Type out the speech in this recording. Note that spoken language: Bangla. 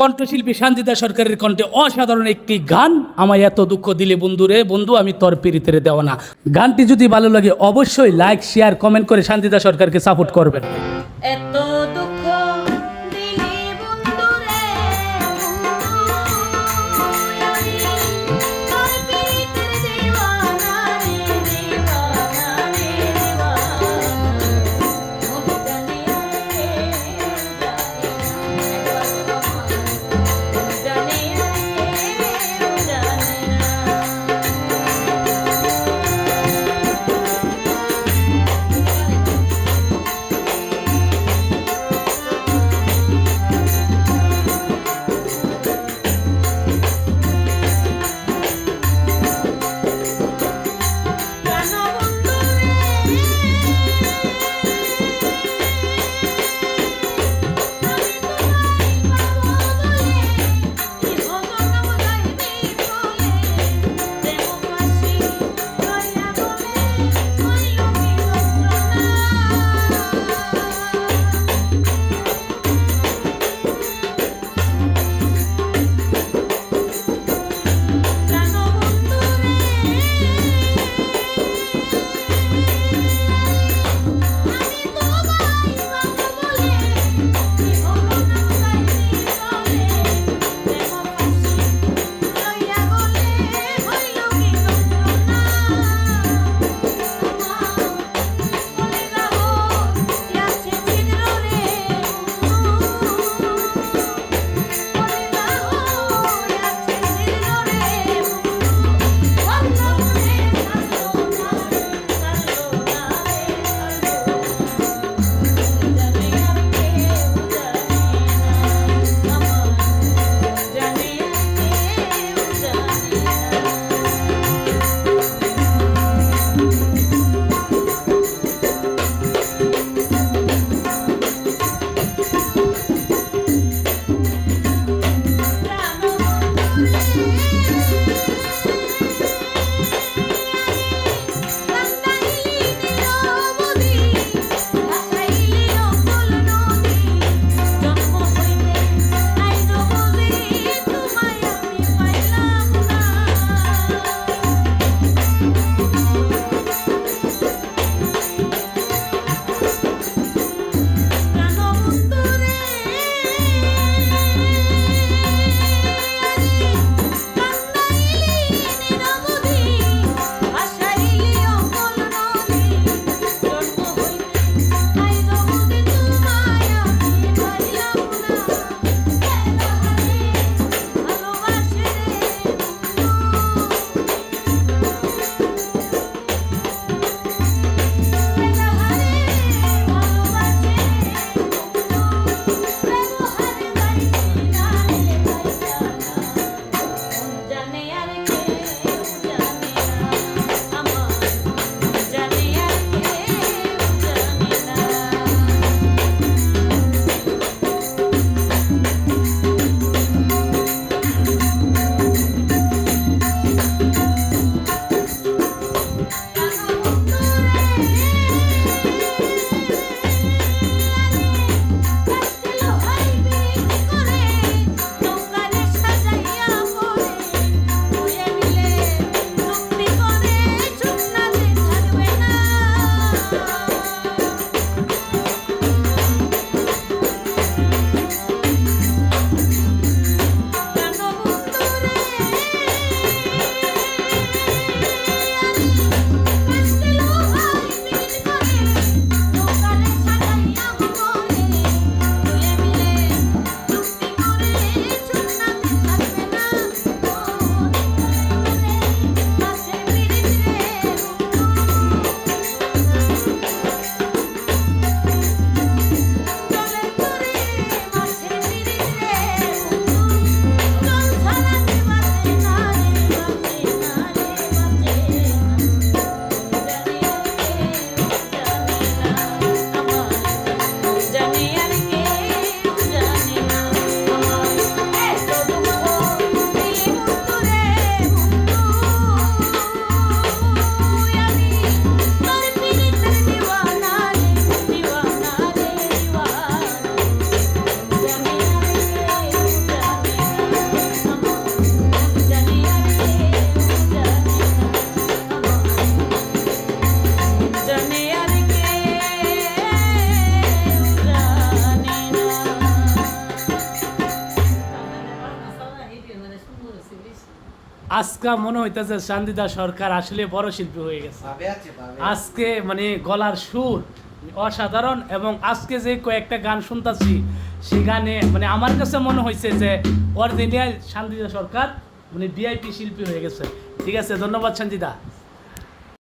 কণ্ঠশিল্পী সানজিদা সরকারের কণ্ঠে অসাধারণ একটি গান। আমায় এত দুঃখ দিলে বন্ধুরে, বন্ধু আমি তোর পিরিতেরে দেওয়া না। গানটি যদি ভালো লাগে অবশ্যই লাইক, শেয়ার, কমেন্ট করে সানজিদা সরকারকে সাপোর্ট করবেন। এত দুঃখ দিলি বন্ধু রে বন্ধু, আমি তোর পিরিতের দেওয়ানা রে দেওয়ানা রে দেওয়ানা, মন জানে রে জানে না, জানে রে জানে না। আজকে মনে হইতেছে শান্তিদা সরকার আসলে বড় শিল্পী হয়ে গেছে। ভাবে আছে ভাবে। আজকে মানে গলার সুর অসাধারণ, এবং আজকে যে কয়েকটা গান শুনতাছি সেই গানে মানে আমার কাছে মনে হয়েছে যে অরিজিনাল শান্তিদা সরকার মানে ভিআইপি শিল্পী হয়ে গেছে। ঠিক আছে, ধন্যবাদ শান্তিদা।